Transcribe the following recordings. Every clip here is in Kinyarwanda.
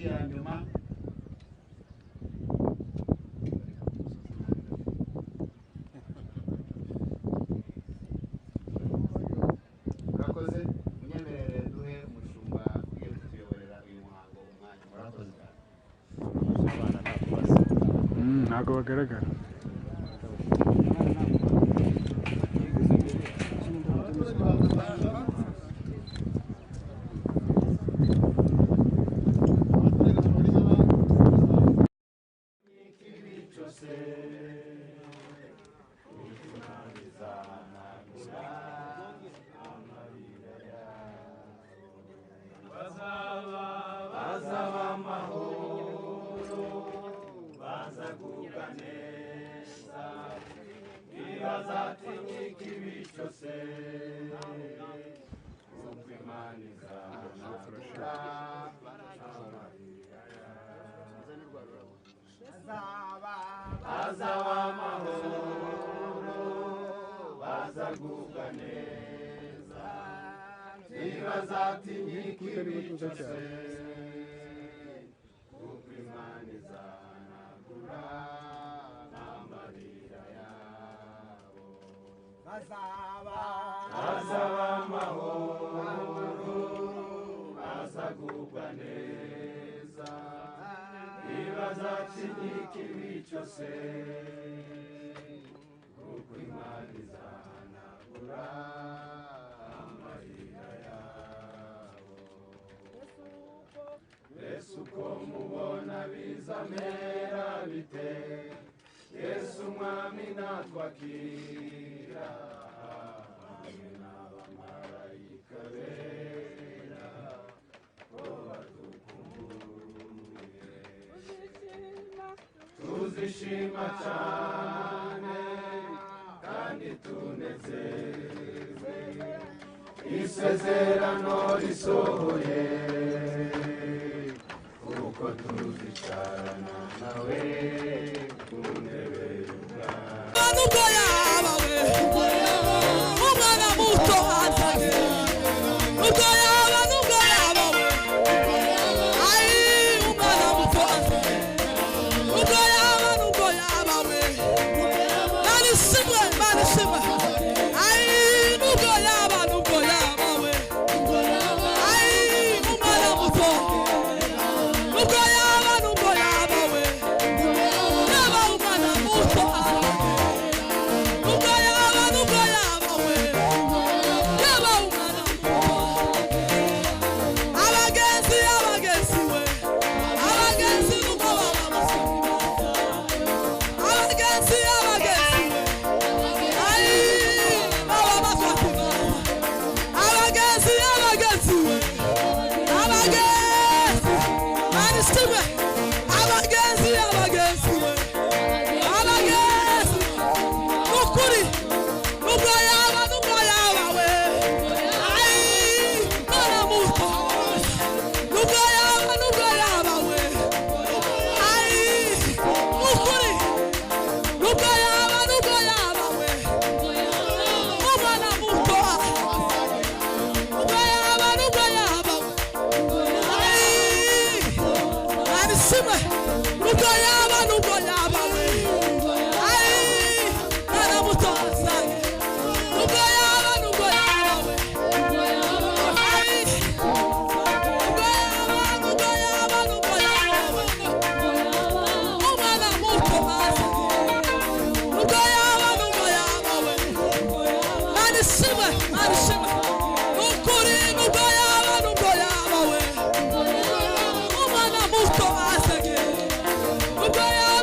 ya nyuma. Murakoze, munyemerere duhe umushumba ugiye kutuyoborera uyu muhango umwanya. Murakoze cyane. Ntabwo bagaragara. Yesu ko mubona bizamera bite, Yesu mwami natwakira, hamwe n'abamarayika bera ko badukumbuye. Tuzishima cyane kandi tunezerwe, isezerano risohoye, kuko tuzicarana nawe ku ntebe y'ubwami. Umwana muto azanye, ubwo yaba nubwo yaba we, ayi umwana muto azanye, ubwo yaba nubwo yaba we, nani simwe ayi nubwo yaba we, ayi umwana muto. Nubwo yaba we, yaba umwana muto, nubwo yaba we, yaba umwana muto. Abagenzi we, abagenzi nuko baba basabira, abagenzi we, ayi baba basabira, abagenzi we, Stiwe, abagenzi we, ukuri, nubwo yaba we, ayi mwana muto, nubwo yaba we, ayi ukuri, nubwo yaba we, umwana muto, nubwo yaba Simba, nubwo yaba we, ayi mwana muto azanye, nubwo yaba we, ayi nubwo yaba we, umwana muto azanye, nubwo yaba we, mani Simba, ukuri nubwo yaba we, umwana muto azanye, nubwo yaba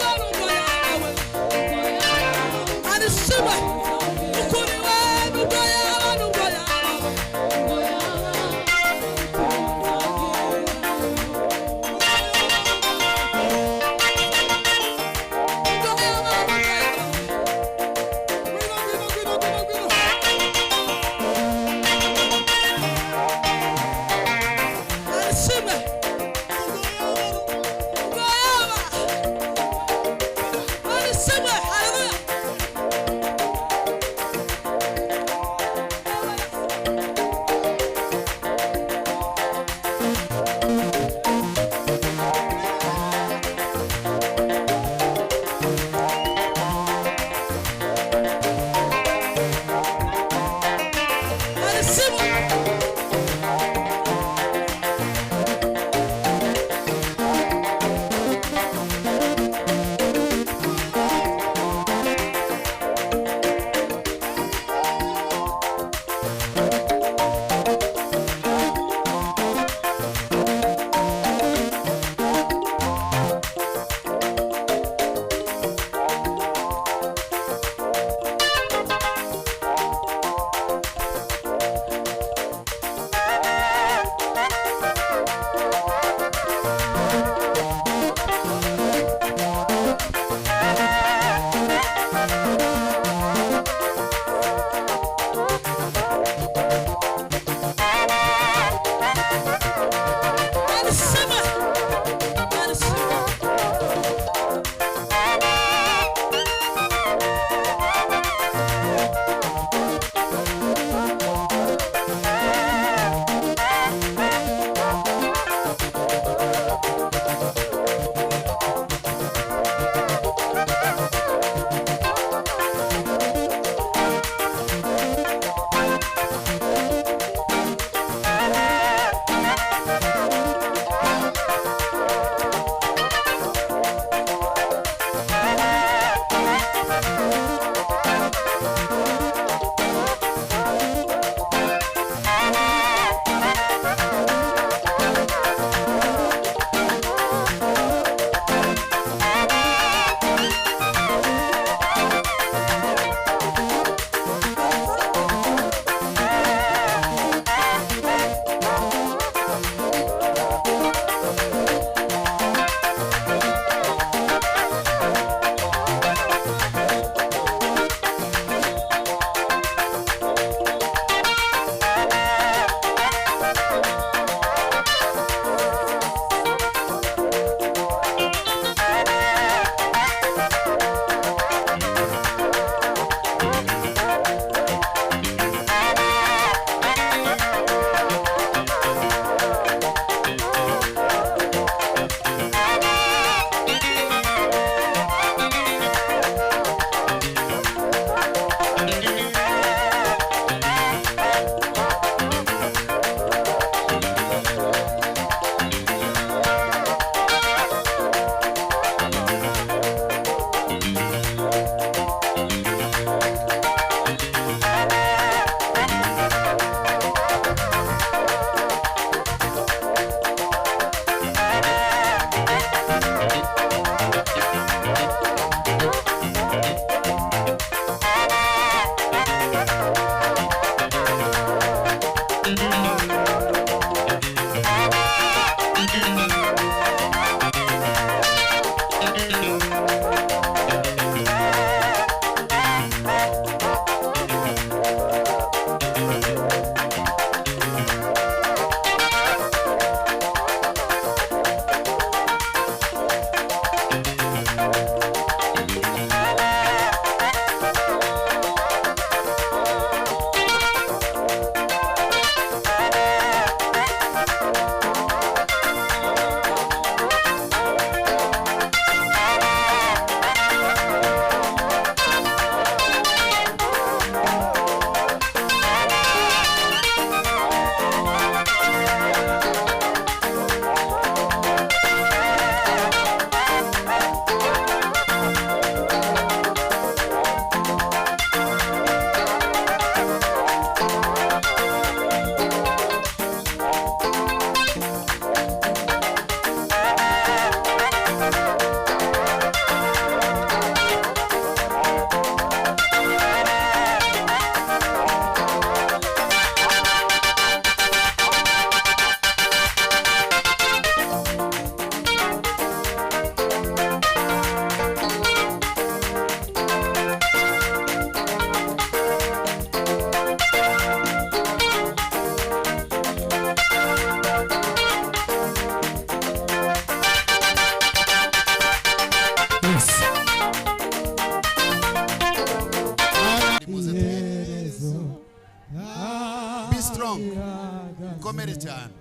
mukomere cyane.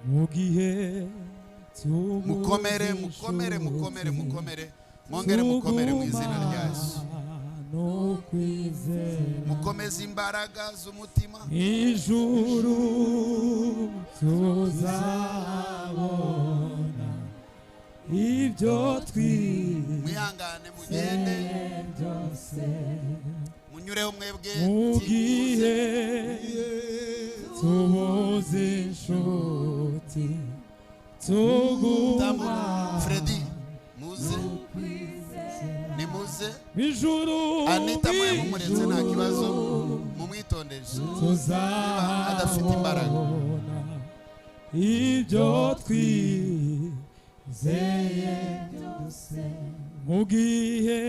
mugihe mukomere mukomere mukomere mukomere mwongere mukomere mu izina rya Yesu. mukomeze imbaraga z'umutima. ijuru tuzabona ibyo mwihangane mugende munyureho mwebwe mugihe tubuze inshuti tuguma Freddy muze nimuze ijuru Anita muretse nta kibazo mumwitondeshe adafite imbaraga ibyo twizeye mugihe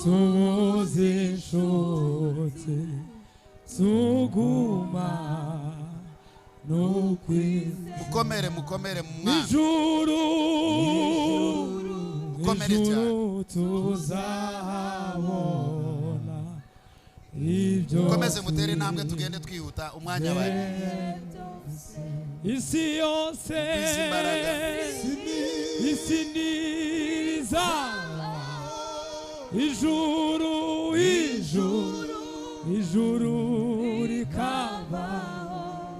tubuze inshuti tuguma mukomere mukomere mu mwana ijuru mukomere cyane tuzabona ibyo mukomeze mutere intambwe tugende twihuta umwanya wawe. isi yose isi niza ijuru rikaba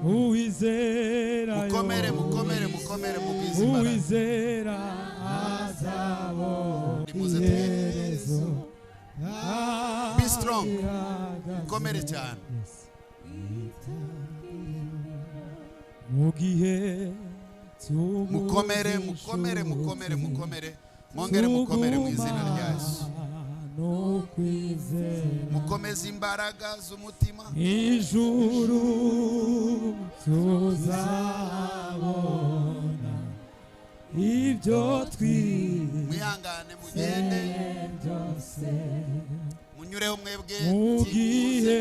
uwizera mukomere mukomere mukomere mugwize imbaraga uwizera azabona iherezo. be strong mukomere cyane mugihe mukomere mukomere mukomere mukomere mwongere mukomere mu izina rya Yesu. mukomeze imbaraga z'umutima. ijuru tuzabona ibyo mwihangane mugende munyureho mwebwe mugihe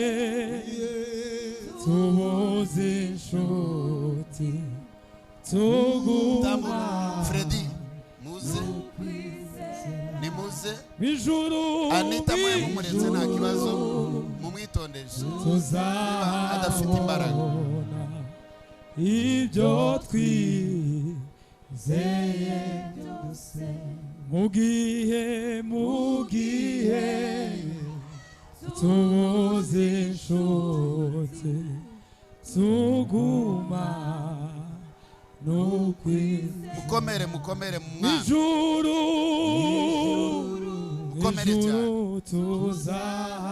tubuze inshuti tuguma Freddy muze nimuze ijuru Anita muretse nta kibazo mumwitondeshe adafite imbaraga ibyo twizeye mugihe tubuze inshuti tuguma mukomere mukomere mu mwana ijuru mukomere cyane tuzabona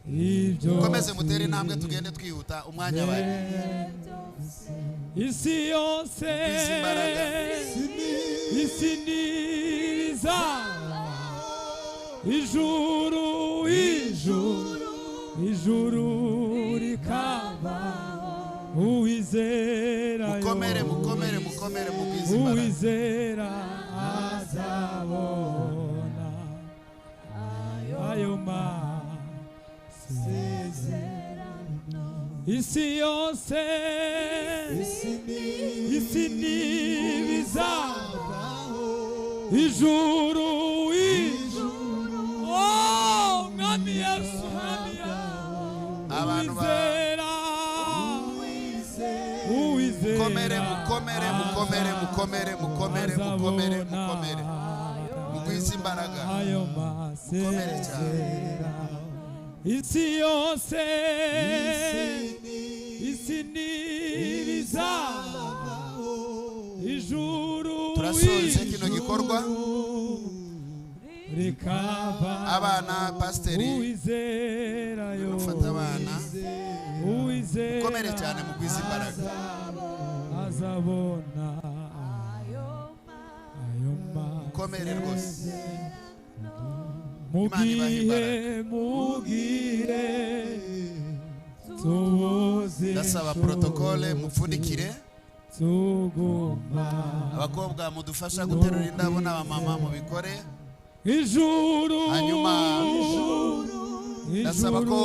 ibyo mukomeze mutere intambwe tugende twihuta umwanya wawe. isi yose isi niza ijuru rikaba uwizera mukomere mukomere mukomere mugwize imbaraga uwizera azabona ayo masezerano. isi yose isi nibizabaho ijuru oh mwami Yesu abantu mukomere mukomere mukomere mukomere mukomere mukomere mukomere mugwize imbaraga mukomere cyane. isi yose isi nibizabaho ijuru turasoje kino gikorwa. abana pasiteri bafata abana mukomere cyane mugwize imbaraga azabona mukomere rwose mugihe tubuze ndasaba protokole mupfundikire tuguma abakobwa mudufasha guterura indabo n'abamama mubikore ijuru hanyuma ndasaba ko